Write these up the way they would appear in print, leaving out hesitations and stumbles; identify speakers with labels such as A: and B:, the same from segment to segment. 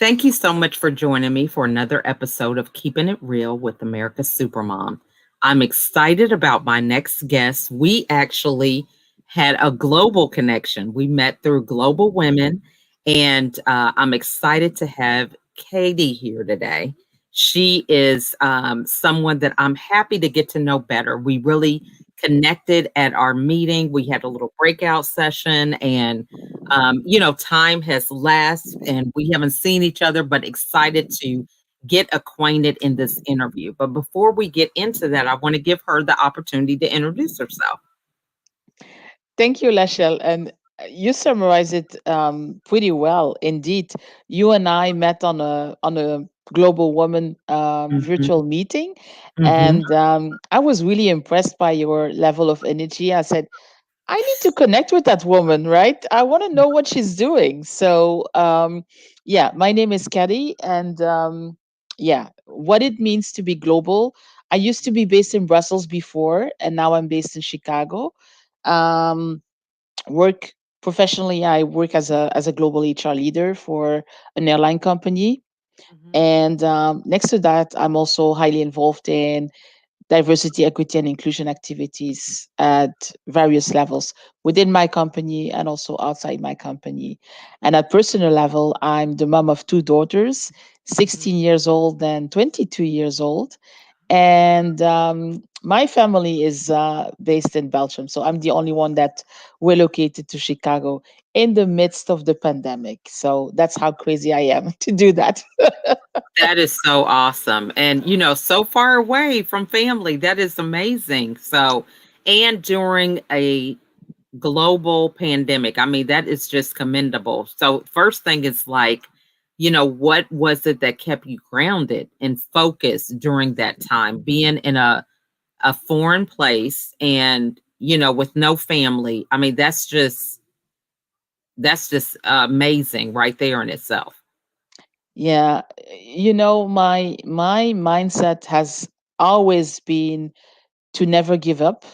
A: Thank you so much for joining me for another episode of Keeping It Real with America's Supermom. I'm excited about my next guest. We actually had a global connection. We met through Global Women, and I'm excited to have Katie here today. She is someone that I'm happy to get to know better. We really connected at our meeting. We had a little breakout session, and time has lapsed and we haven't seen each other, but excited to get acquainted in this interview. But before we get into that, I want to give her the opportunity to introduce herself.
B: Thank you, Lachelle. And you summarize it pretty well. Indeed, you and I met on a Global Woman
A: Hmm.
B: virtual meeting,
A: Hmm.
B: and I was really impressed by your level of energy. I said, I need to connect with that woman, right? I want to know what she's doing. So, yeah, my name is Caddy, and yeah, what it means to be global. I used to be based in Brussels before, and now I'm based in Chicago. Um, Work professionally, I work as a global HR leader for an airline company,
A: Hmm.
B: and next to that, I'm also highly involved in diversity, equity, and inclusion activities at various levels within my company and also outside my company. And at personal level, I'm the mom of two daughters,
A: Hmm.
B: 16 years old and 22 years old. And my family is based in Belgium. So I'm the only one that relocated to Chicago in the midst of the pandemic. So that's how crazy I am to do that.
A: That is so awesome. And, so far away from family. That is amazing. So, and during a global pandemic. I mean, that is just commendable. So, first thing is like, what was it that kept you grounded and focused during that time, being in a foreign place and, with no family? I mean, that's just amazing right there in itself.
B: Yeah, my mindset has always been to never give up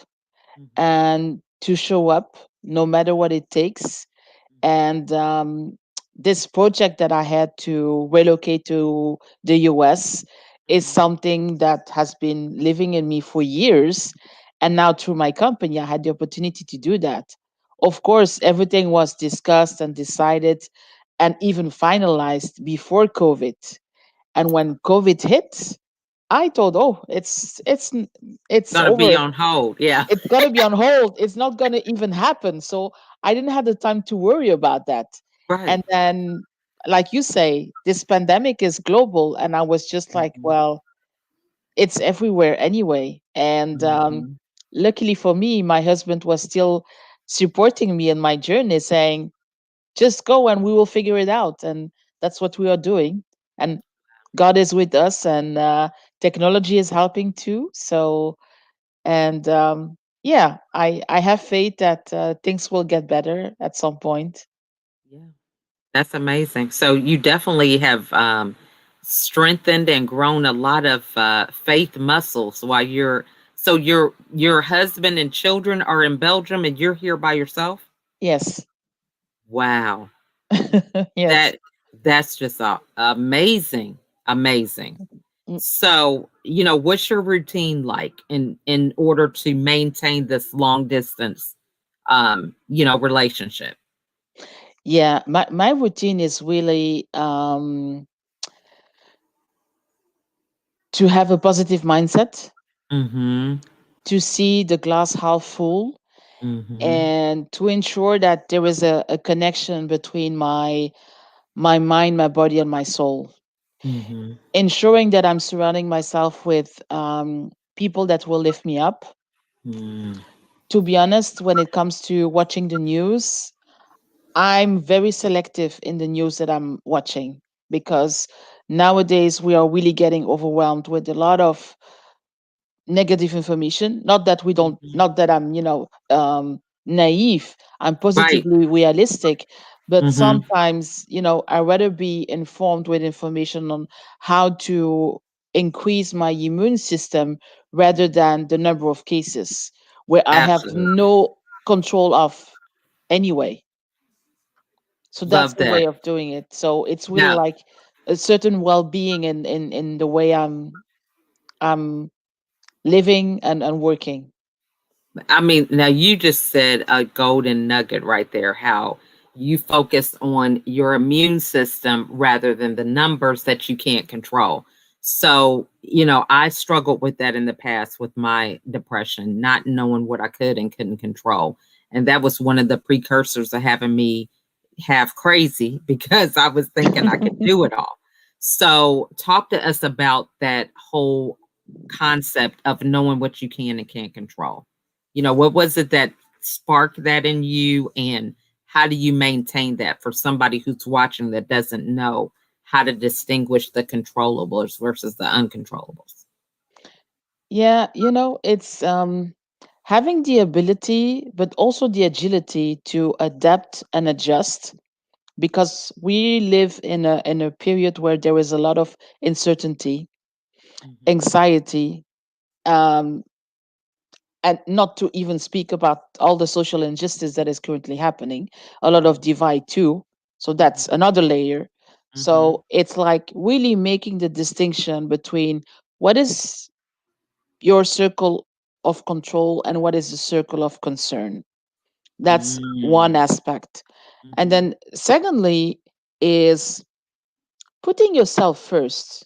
A: Mhm,
B: and to show up no matter what it takes.
A: mhm,
B: And this project that I had to relocate to the US is
A: mhm,
B: something that has been living in me for years. And now through my company, I had the opportunity to do that. Of course, everything was discussed and decided and even finalized before COVID. And when COVID hit, I thought, oh, it's
A: gonna be
B: over.
A: on hold. Yeah.
B: It's gonna be on hold. It's not gonna even happen. So I didn't have the time to worry about that.
A: Right.
B: And then, like you say, this pandemic is global, and I was just like,
A: Mhm,
B: well, it's everywhere anyway. And
A: mhm.
B: luckily for me, my husband was still supporting me in my journey, saying, "Just go, and we will figure it out." And that's what we are doing. And God is with us, and technology is helping too. So and yeah, I have faith that things will get better at some point.
A: Yeah. That's amazing. So you definitely have strengthened and grown a lot of faith muscles while your husband and children are in Belgium and you're here by yourself.
B: Yes.
A: Wow,
B: Yes.
A: that that's just amazing, amazing.
B: Mm,
A: So what's your routine like in order to maintain this long distance, relationship?
B: yeah, my routine is really to have a positive mindset,
A: Mm-hmm.
B: to see the glass half full,
A: Mm-hmm.
B: and to ensure that there is a connection between my mind, my body, and my soul.
A: Mm-hmm.
B: Ensuring that I'm surrounding myself with people that will lift me up.
A: Mm-hmm.
B: To be honest, when it comes to watching the news, I'm very selective in the news that I'm watching because nowadays we are really getting overwhelmed with a lot of negative information. Not that we don't,
A: Mhm.
B: not that I'm, naive. I'm
A: Right.
B: positively realistic, but
A: Mhm.
B: sometimes, I rather be informed with information on how to increase my immune system rather than the number of cases where I have
A: Absolutely.
B: no control of anyway. So that's
A: Love
B: the
A: that.
B: way of doing it. So it's really
A: Now,
B: like a certain well-being in the way I'm living and working.
A: I mean, now you just said a golden nugget right there, how you focus on your immune system rather than the numbers that you can't control. So, I struggled with that in the past with my depression, not knowing what I could and couldn't control. And that was one of the precursors of having me have crazy because I was thinking I could do it all. So, talk to us about that whole concept of knowing what you can and can't control. What was it that sparked that in you, and how do you maintain that for somebody who's watching that doesn't know how to distinguish the controllables versus the uncontrollables?
B: Yeah, it's having the ability, but also the agility to adapt and adjust, because we live in a period where there is a lot of uncertainty,
A: Mhm,
B: anxiety, um, and not to even speak about all the social injustice that is currently happening, a lot of divide too. So that's
A: mhm,
B: another layer.
A: mhm,
B: So it's like really making the distinction between what is your circle of control and what is the circle of concern. That's one
A: mm,
B: aspect. And
A: mhm,
B: then secondly is putting yourself first.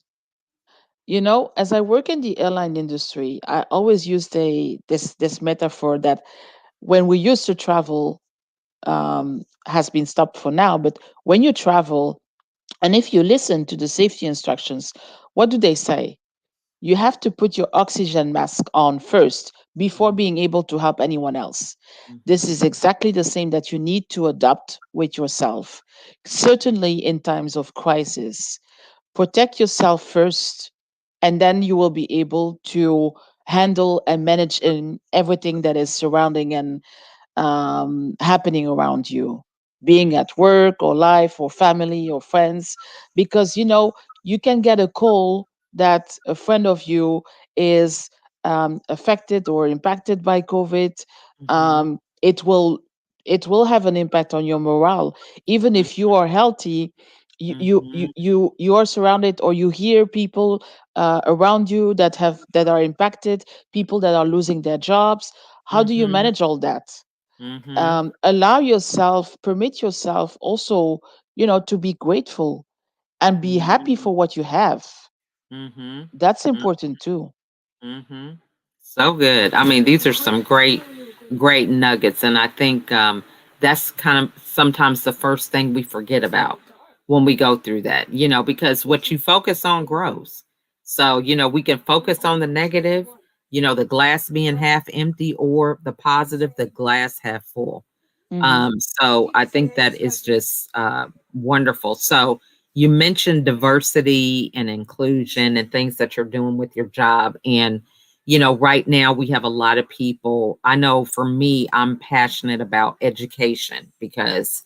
B: As I work in the airline industry, I always use this metaphor that when we used to travel, has been stopped for now, but when you travel, and if you listen to the safety instructions, what do they say? You have to put your oxygen mask on first before
A: mhm,
B: being able to help anyone else. This
A: mhm,
B: is exactly the same that you need to adopt with yourself, certainly in times of crisis. Protect yourself first, and then you will be able to handle and manage in everything that is surrounding and happening around you, being at work or life or family or friends, because you can get a call that a friend of you is affected or impacted by COVID.
A: mhm,
B: It will have an impact on your morale, even
A: mhm,
B: if you are healthy.
A: mhm,
B: You are surrounded, or you hear people around you that are impacted, people that are losing their jobs. How do you
A: mhm,
B: manage all that?
A: mhm,
B: Allow yourself, permit yourself also, to be grateful and be happy
A: mhm,
B: for what you have.
A: mhm,
B: That's important too.
A: mhm. So good. I mean, these are some great, great nuggets. And I think that's kind of sometimes the first thing we forget about when we go through that, because what you focus on grows. So, we can focus on the negative, the glass being half empty, or the positive, the glass half full.
B: Hmm.
A: So I think that is just wonderful. So you mentioned diversity and inclusion and things that you're doing with your job. And, right now we have a lot of people. I know for me, I'm passionate about education because,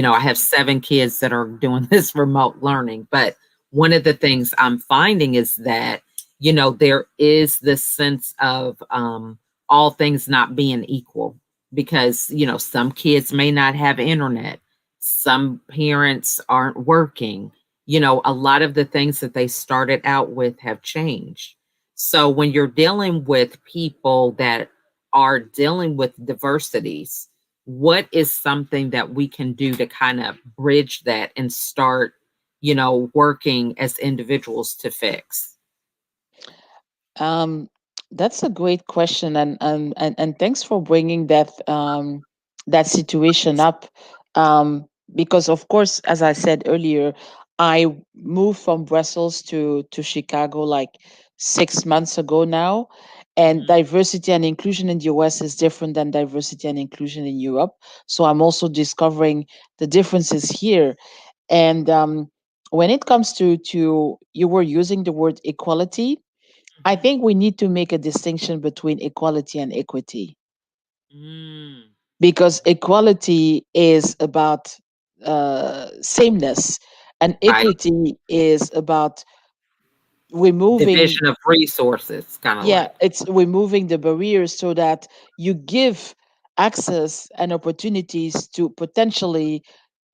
A: I have 7 kids that are doing this remote learning. But one of the things I'm finding is that, there is this sense of all things not being equal because some kids may not have internet, some parents aren't working. A lot of the things that they started out with have changed. So when you're dealing with people that are dealing with diversities, what is something that we can do to kind of bridge that and start working as individuals to fix?
B: Um, that's a great question, and thanks for bringing that situation up. Because of course, as I said earlier, I moved from Brussels to Chicago like 6 months ago now, and
A: Mhm,
B: diversity and inclusion in the US is different than diversity and inclusion in Europe. So I'm also discovering the differences here. And when it comes to you were using the word equality, I
A: mhm,
B: think we need to make a distinction between equality and equity,
A: mm,
B: because equality is about sameness, and
A: right.
B: equity is about removing,
A: Division of resources, kind of
B: yeah,
A: like.
B: it's removing the barriers so that you give access and opportunities to potentially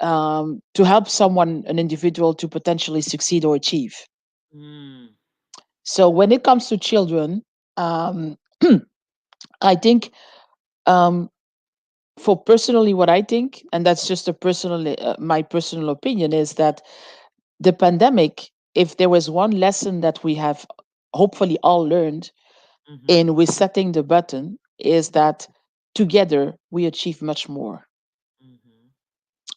B: to help someone, an individual, to potentially succeed or achieve.
A: Mm.
B: So when it comes to children, um, I think, um, for personally what I think, and that's just a personal, my personal opinion, is that the pandemic, if there was one lesson that we have hopefully all learned
A: Mm-hmm.
B: in resetting the button, is that together we achieve much more,
A: Mm-hmm.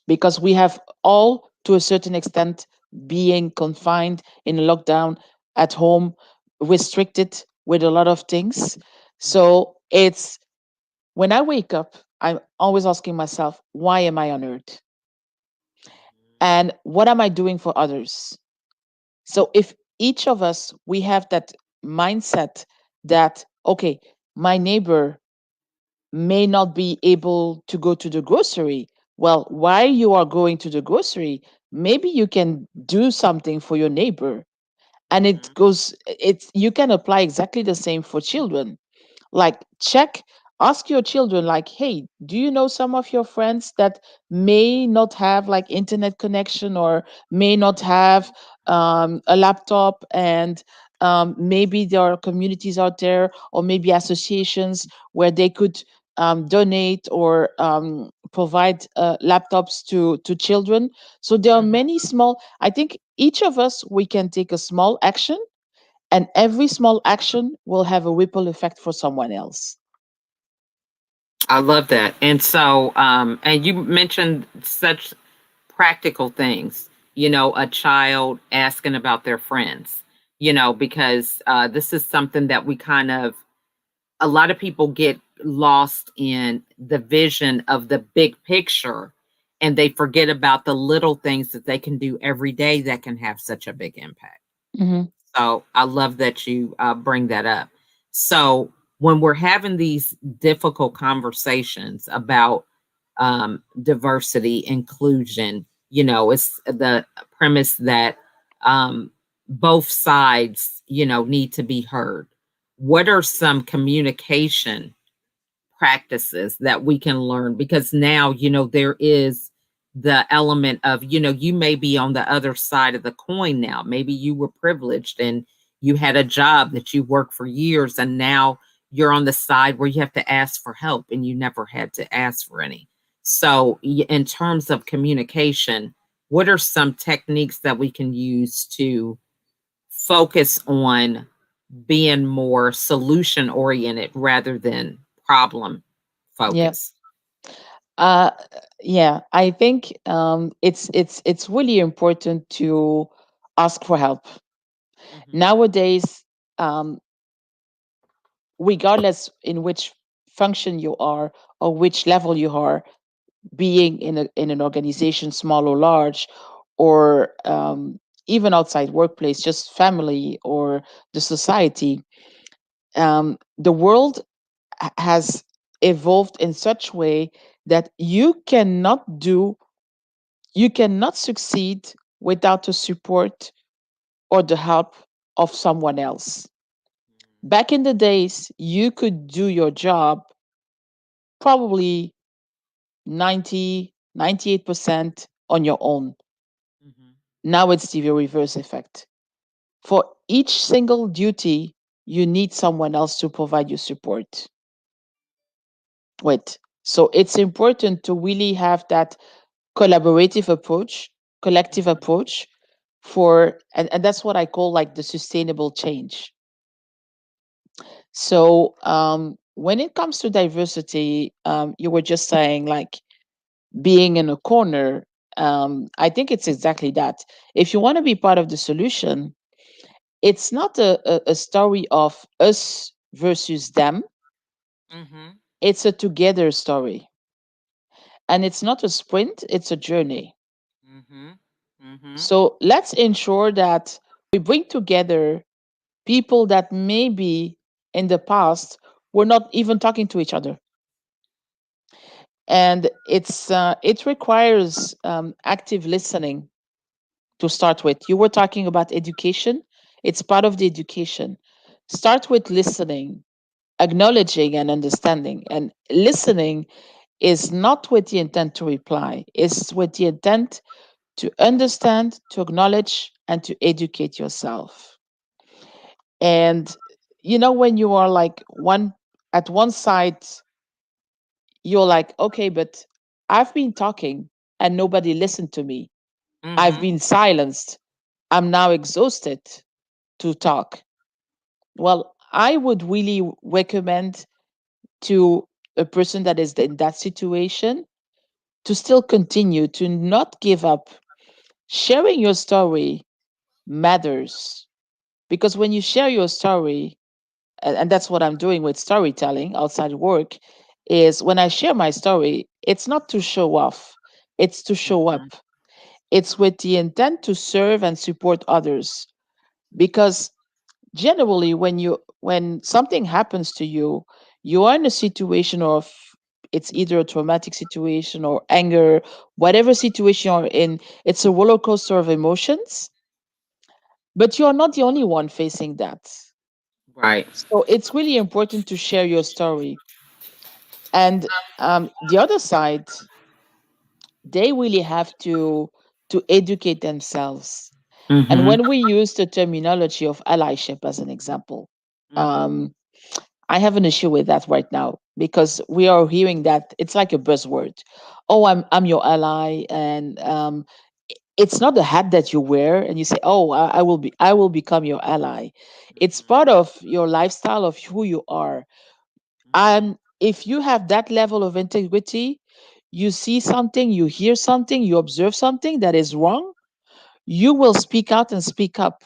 B: because we have all, to a certain extent, being confined in a lockdown at home, restricted with a lot of things.
A: Mm-hmm.
B: So it's, when I wake up, I'm always asking myself, why am I on earth? And what am I doing for others? So if each of us, we have that mindset that, okay, my neighbor may not be able to go to the grocery. Well, while you are going to the grocery, maybe you can do something for your neighbor. And
A: Mm-hmm.
B: it's, you can apply exactly the same for children. Like, check, ask your children, like, hey, do you know some of your friends that may not have like internet connection, or may not have a laptop, and maybe there are communities out there, or maybe associations where they could donate or provide laptops to children. So there are
A: Mm-hmm.
B: many small, I think each of us, we can take a small action, and every small action will have a ripple effect for someone else.
A: I love that. And so, and you mentioned such practical things, a child asking about their friends, because this is something that we kind of, a lot of people get lost in the vision of the big picture, and they forget about the little things that they can do every day that can have such a big impact.
B: Hmm.
A: So I love that you bring that up. So when we're having these difficult conversations about diversity, inclusion, it's the premise that both sides, need to be heard. What are some communication practices that we can learn? Because now, there is the element of, you may be on the other side of the coin now. Maybe you were privileged and you had a job that you worked for years, and now you're on the side where you have to ask for help and you never had to ask for any. So, in terms of communication, what are some techniques that we can use to focus on being more solution oriented rather than problem
B: Yeah.
A: focused?
B: Uh, yeah. I think it's really important to ask for help
A: Mhm,
B: nowadays. Um, Regardless in which function you are, or which level you are, being in an organization, small or large, or even outside workplace, just family or the society, the world has evolved in such way that you cannot succeed without the support or the help of someone else. Back in the days, you could do your job probably 98% on your own.
A: mhm,
B: Now it's the reverse effect. For each single duty, you need someone else to provide you support with. So it's important to really have that collaborative approach, collective
A: mhm,
B: approach, for, and that's what I call like the sustainable change. So when it comes to diversity, you were just saying like being in a corner. I think it's exactly that. If you want to be part of the solution, it's not a story of us versus them.
A: mhm,
B: It's a together story. And it's not a sprint, it's a journey.
A: mhm, mhm,
B: So let's ensure that we bring together people that maybe in the past were not even talking to each other. And it requires active listening to start with. You were talking about education, it's part of the education. Start with listening, acknowledging and understanding. And listening is not with the intent to reply, it's with the intent to understand, to acknowledge, and to educate yourself. And when you are like one side, you're like, okay, but I've been talking and nobody listened to me. I've
A: Mm-hmm.
B: been silenced. I'm now exhausted to talk. Well, I would really recommend to a person that is in that situation to still continue, to not give up. Sharing your story matters, because when you share your story, and that's what I'm doing with storytelling outside work, is when I share my story, it's not to show off, it's to show
A: Mm-hmm.
B: up. It's with the intent to serve and support others. Because generally, when something happens to you, you are in a situation of, it's either a traumatic situation or anger, whatever situation you're in, it's a roller coaster of emotions, but you're not the only one facing that.
A: Right.
B: So it's really important to share your story. And the other side, they really have to educate themselves. And
A: Mm-hmm.
B: when we use the terminology of allyship as an example,
A: Mm-hmm.
B: um, I have an issue with that right now, because we are hearing that it's like a buzzword. Oh, I'm your ally, and it's not the hat that you wear and you say, "Oh, I will become your ally." It's
A: Mm-hmm.
B: part of your lifestyle of who you are.
A: Mm-hmm.
B: And if you have that level of integrity, you see something, you hear something, you observe something that is wrong, you will speak out and speak up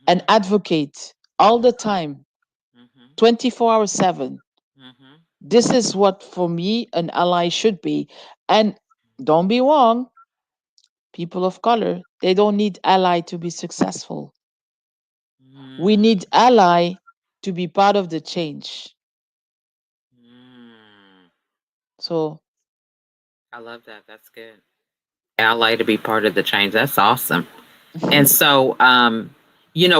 B: and
A: Mm-hmm.
B: advocate all the time,
A: Mm-hmm.
B: 24 hours 7.
A: Mm-hmm.
B: This is what, for me, an ally should be. And don't be wrong, people of color, they don't need ally to be successful. We
A: Mm-hmm.
B: need ally to be part of the change.
A: Mm.
B: So,
A: I love that. That's good. Ally to be part of the change. That's awesome. And so,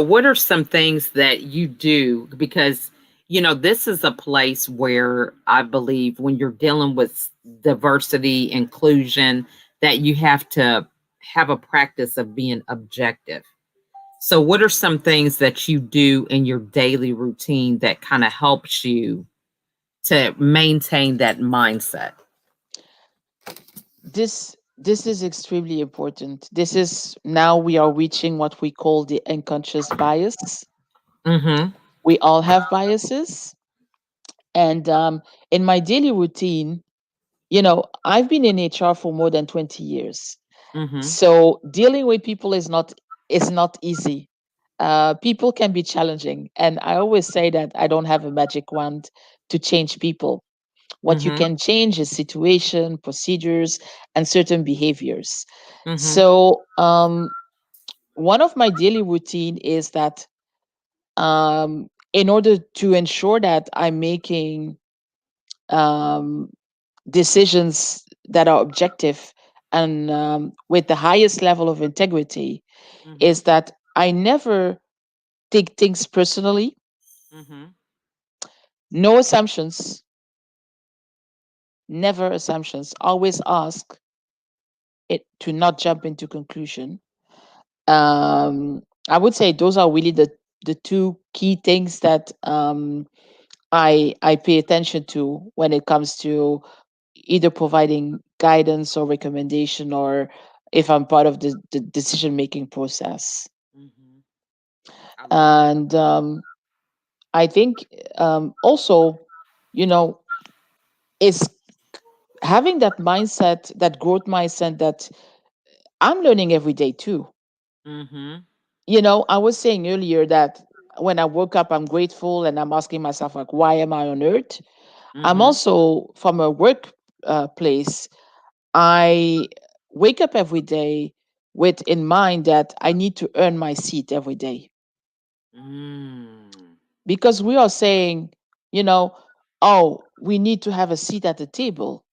A: what are some things that you do? Because, this is a place where I believe when you're dealing with diversity, inclusion, that you have to have a practice of being objective. So, what are some things that you do in your daily routine that kind of helps you to maintain that mindset?
B: this is extremely important. This is, now we are reaching what we call the unconscious bias.
A: Mm-hmm.
B: We all have biases. And in my daily routine, I've been in HR for more than 20 years.
A: Mm-hmm.
B: So dealing with people is not easy. People can be challenging, and I always say that I don't have a magic wand to change people. What you
A: Mm-hmm.
B: can change is situation, procedures, and certain behaviors.
A: Mm-hmm.
B: So one of my daily routine is that, in order to ensure that I'm making um, decisions that are objective and with the highest level of integrity,
A: Mm-hmm.
B: is that I never take things personally,
A: Mm-hmm.
B: no assumptions, never assumptions, always ask it to not jump into conclusion. I would say those are really the two key things that I pay attention to when it comes to either providing guidance or recommendation, or if I'm part of the decision making process.
A: Mm-hmm. I love that.
B: And I think also, you know, is having that mindset, that growth mindset, that I'm learning every day too.
A: Mm-hmm.
B: I was saying earlier that when I woke up, I'm grateful and I'm asking myself, like, why am I on earth? I'm
A: Mm-hmm.
B: also from a work place. I wake up every day with in mind that I need to earn my seat every day,
A: Mm.
B: because we are saying, you know, oh, we need to have a seat at the table,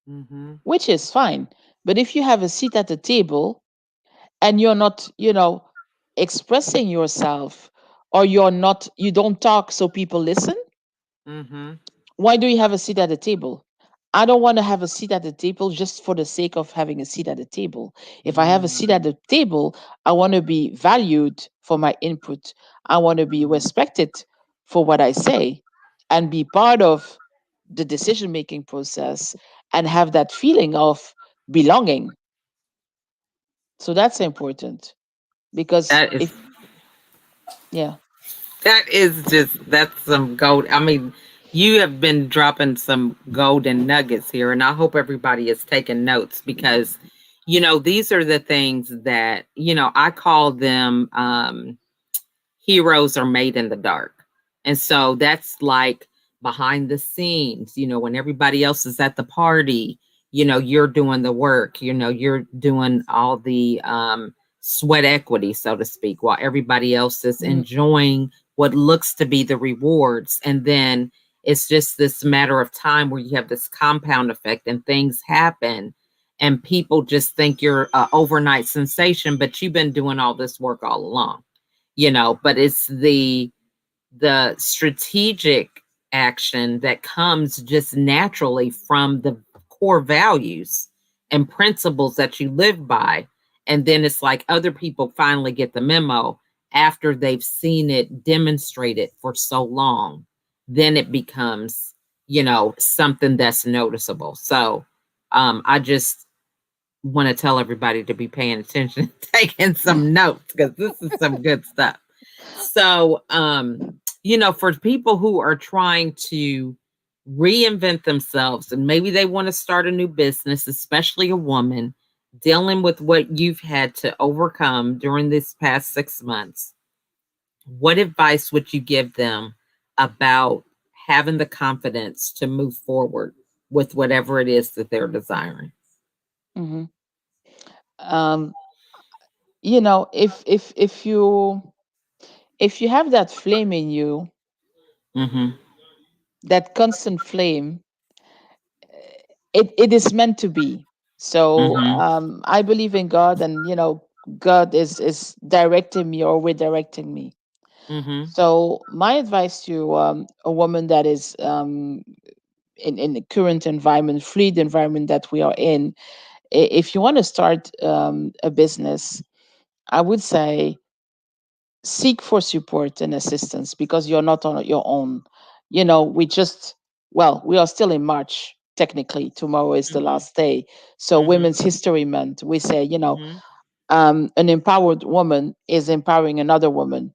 A: Mm-hmm.
B: which is fine. But if you have a seat at the table and you're not, expressing yourself, or you don't talk so people listen,
A: Mm-hmm.
B: why do you have a seat at the table? I don't want to have a seat at the table just for the sake of having a seat at the table. If I have a seat at
A: Mhm.
B: the table, I want to be valued for my input. I want to be
A: Mhm.
B: respected for what I say and be part of the decision making process and have that feeling of belonging. So that's important because
A: That is
B: if, yeah.
A: that is just that's some gold. I mean, you have been dropping some golden nuggets here, and I hope everybody is taking notes because these are the things that I call them heroes are made in the dark. And so that's like behind the scenes, when everybody else is at the party, you're doing the work, you're doing all the sweat equity, so to speak, while everybody else is
B: Mhm.
A: enjoying what looks to be the rewards. And then it's just this matter of time where you have this compound effect and things happen and people just think you're an overnight sensation, but you've been doing all this work all along. But it's the strategic action that comes just naturally from the core values and principles that you live by. And then it's like other people finally get the memo after they've seen it demonstrated for so long. Then it becomes, something that's noticeable. So I just want to tell everybody to be paying attention, taking some notes because this is some good stuff. So, for people who are trying to reinvent themselves and maybe they want to start a new business, especially a woman dealing with what you've had to overcome during this past 6 months, what advice would you give them about having the confidence to move forward with whatever it is that they're desiring?
B: Mhm. Um, if you have that flame in you,
A: Mm-hmm.
B: that constant flame, it is meant to be. So
A: Mm-hmm.
B: I believe in God, and God is directing me or redirecting me.
A: Mm-hmm.
B: So my advice to a woman that is in the current environment, fluid environment that we are in, if you want to start a business, I would say seek for support and assistance because you're not on your own. We just, well, we are still in March. Technically, tomorrow is the
A: Mm-hmm.
B: last day. So,
A: Mm-hmm.
B: Women's History Month, we say,
A: Mm-hmm.
B: an empowered woman is empowering another woman.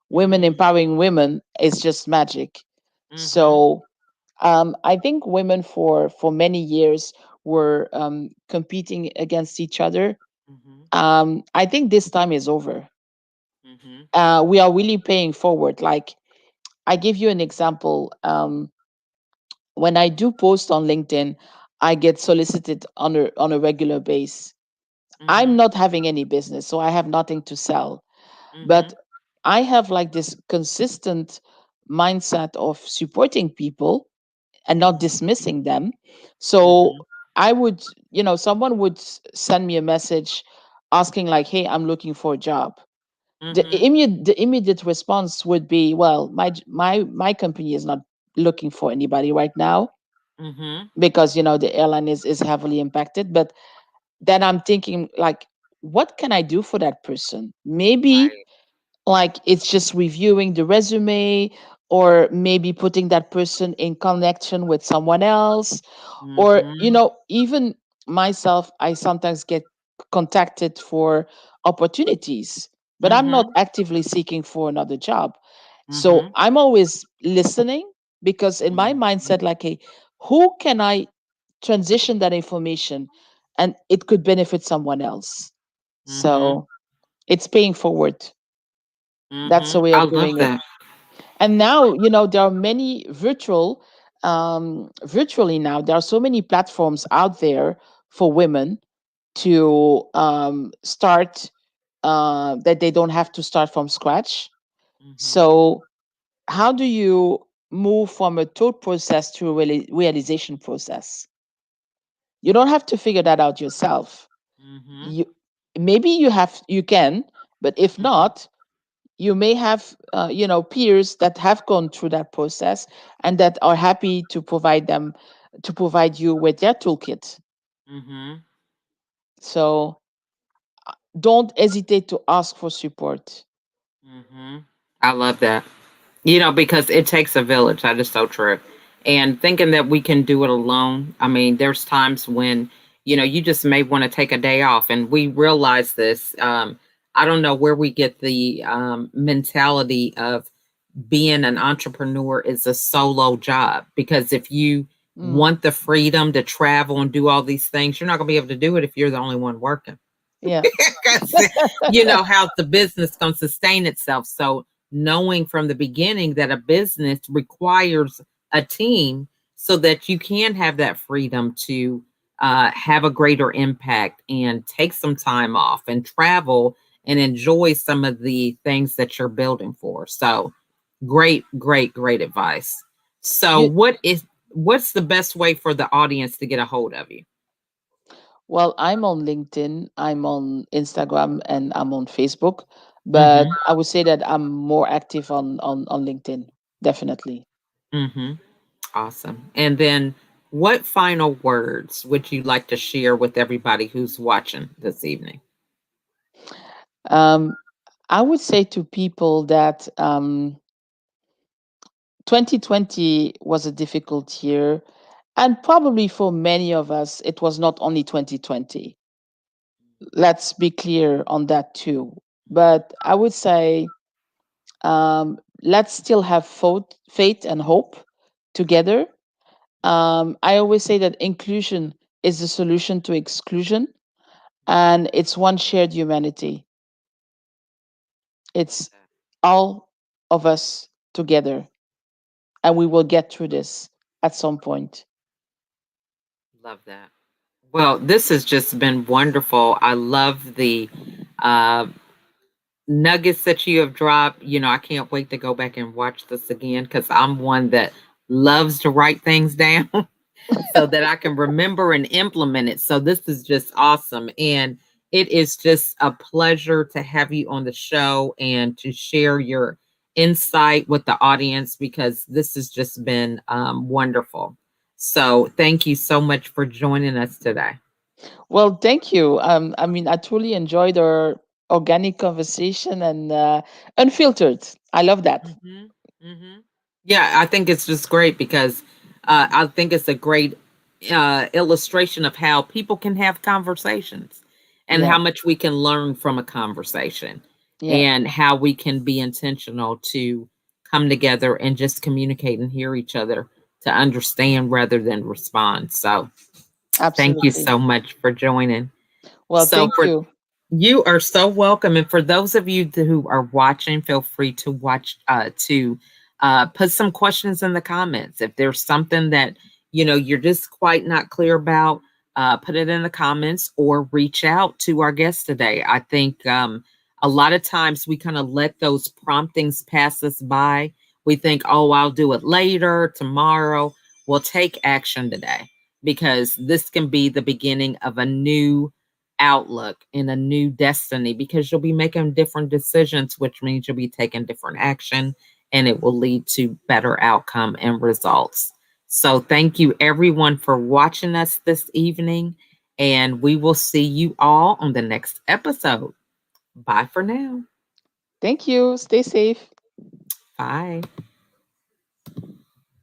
B: Women
A: Mm-hmm.
B: empowering women is just magic.
A: Mm-hmm.
B: So, I think women for many years were competing against each other.
A: Mm-hmm.
B: I think this time is over.
A: Mm-hmm.
B: We are really paying forward. Like, I give you an example. When I do post on LinkedIn, I get solicited on a regular base. I'm
A: Mm-hmm.
B: not having any business, so I have nothing to sell.
A: Mm-hmm.
B: But I have like this consistent mindset of supporting people and not dismissing them. So
A: Mm-hmm.
B: I would, someone would send me a message asking like, "Hey, I'm looking for a job."
A: Mm-hmm.
B: The immediate response would be, well, my company is not looking for anybody right now
A: Mm-hmm.
B: because the airline is heavily impacted. But then I'm thinking like, what can I do for that person? Maybe
A: Right.
B: like it's just reviewing the resume, or maybe putting that person in connection with someone else, or
A: Mm-hmm.
B: even myself, I sometimes get contacted for opportunities, but I'm not
A: Mm-hmm.
B: actively seeking for another job. So
A: Mm-hmm.
B: I'm always listening because in my
A: Mm-hmm.
B: mindset, like, hey, who can I transition that information and it could benefit someone else?
A: Mm-hmm.
B: So it's paying forward. That's the
A: Mm-hmm.
B: way
A: I
B: of
A: love
B: doing it.
A: that.
B: And now, there are many virtually now, there are so many platforms out there for women to start, that they don't have to start from scratch.
A: Mm-hmm.
B: So how do you move from a thought process to a realization process? You don't have to figure that out yourself.
A: Mm-hmm.
B: You maybe you can, but if
A: Mm-hmm.
B: not, you may have peers that have gone through that process and that are happy to provide them to provide you with their toolkit.
A: Mm-hmm.
B: So don't hesitate to ask for support.
A: Mm-hmm. I love that. Because it takes a village. That is so true. And thinking that we can do it alone, I mean, there's times when, you just may want to take a day off. And we realize this. I don't know where we get the mentality of being an entrepreneur is a solo job. Because if you
B: Mm,
A: want the freedom to travel and do all these things, you're not going to be able to do it if you're the only one working.
B: yeah.
A: 'Cause how the business can sustain itself. So knowing from the beginning that a business requires a team so that you can have that freedom to have a greater impact and take some time off and travel and enjoy some of the things that you're building for. So great, great, great advice. So
B: You
A: what's the best way for the audience to get a hold of you?
B: Well, I'm on LinkedIn, I'm on Instagram, and I'm on Facebook,
A: Mm-hmm.
B: but I would say that I'm more active on LinkedIn, definitely.
A: Mm-hmm. Awesome. And then what final words would you like to share with everybody who's watching this evening?
B: Um, I would say to people that 2020 was a difficult year, and probably for many of us, it was not only 2020. Let's be clear on that too. But I would say let's still have faith and hope together. I always say that inclusion is the solution to exclusion, and it's one shared humanity.
A: Love
B: It's
A: that.
B: all of us together, and we will get through this at some point.
A: Love that. Well, this has just been wonderful. I love the uh, nuggets that you have dropped. I can't wait to go back and watch this again because I'm one that loves to write things down. So that I can remember and implement it. So this is just awesome. And it is just a pleasure to have you on the show and to share your insight with the audience because this has just been wonderful. So thank you so much for joining us today.
B: Well, thank you. I mean, I truly enjoyed our organic conversation and unfiltered. I love that.
A: Hmm. Hmm. Yeah, I think it's just great because I think it's a great illustration of how people can have conversations and how
B: Yeah,
A: much we can learn from a conversation
B: yeah,
A: and how we can be intentional to come together and just communicate and hear each other to understand rather than respond. So, thank you
B: absolutely.
A: so much for joining.
B: Well,
A: So,
B: thank
A: for
B: you.
A: you are so welcome. And for those of you who are watching, feel free to put some questions in the comments. If there's something that you're just quite not clear about, put it in the comments or reach out to our guest today. I think a lot of times we kind of let those promptings pass us by. We think, oh, I'll do it later, tomorrow. We'll take action today because this can be the beginning of a new outlook and a new destiny because you'll be making different decisions, which means you'll be taking different action and it will lead to better outcome and results. So thank you everyone for watching us this evening and we will see you all on the next episode. Bye for now.
B: Thank you. Stay safe.
A: Bye.